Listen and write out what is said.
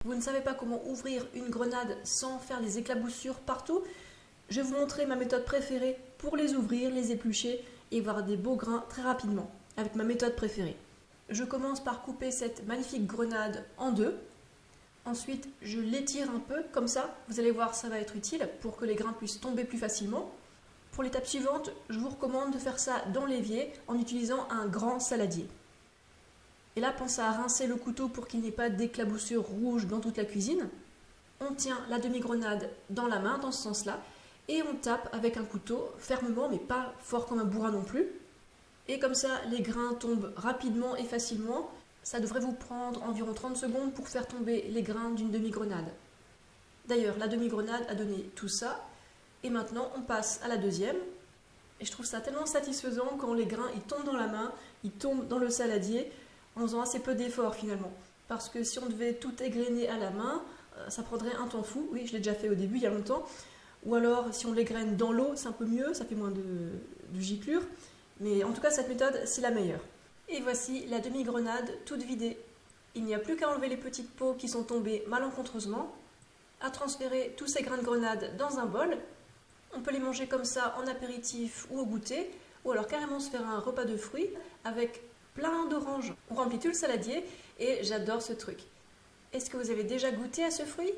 Vous ne savez pas comment ouvrir une grenade sans faire des éclaboussures partout? Je vais vous montrer ma méthode préférée pour les ouvrir, les éplucher et voir des beaux grains très rapidement, avec ma méthode préférée. Je commence par couper cette magnifique grenade en deux. Ensuite, je l'étire un peu, comme ça, vous allez voir, ça va être utile pour que les grains puissent tomber plus facilement. Pour l'étape suivante, je vous recommande de faire ça dans l'évier en utilisant un grand saladier. Et là, pensez à rincer le couteau pour qu'il n'y ait pas d'éclaboussures rouges dans toute la cuisine. On tient la demi-grenade dans la main, dans ce sens-là, et on tape avec un couteau, fermement, mais pas fort comme un bourrin non plus. Et comme ça, les grains tombent rapidement et facilement. Ça devrait vous prendre environ 30 secondes pour faire tomber les grains d'une demi-grenade. D'ailleurs, la demi-grenade a donné tout ça. Et maintenant, on passe à la deuxième. Et je trouve ça tellement satisfaisant quand les grains ils tombent dans la main, ils tombent dans le saladier, en faisant assez peu d'efforts finalement. Parce que si on devait tout égrener à la main, ça prendrait un temps fou. Oui, je l'ai déjà fait au début, il y a longtemps. Ou alors, si on l'égrène dans l'eau, c'est un peu mieux, ça fait moins de giclure. Mais en tout cas, cette méthode, c'est la meilleure. Et voici la demi-grenade toute vidée. Il n'y a plus qu'à enlever les petites peaux qui sont tombées malencontreusement, à transférer tous ces grains de grenade dans un bol. On peut les manger comme ça en apéritif ou au goûter, ou alors carrément se faire un repas de fruits avec plein d'oranges. On remplit tout le saladier et j'adore ce truc. Est-ce que vous avez déjà goûté à ce fruit ?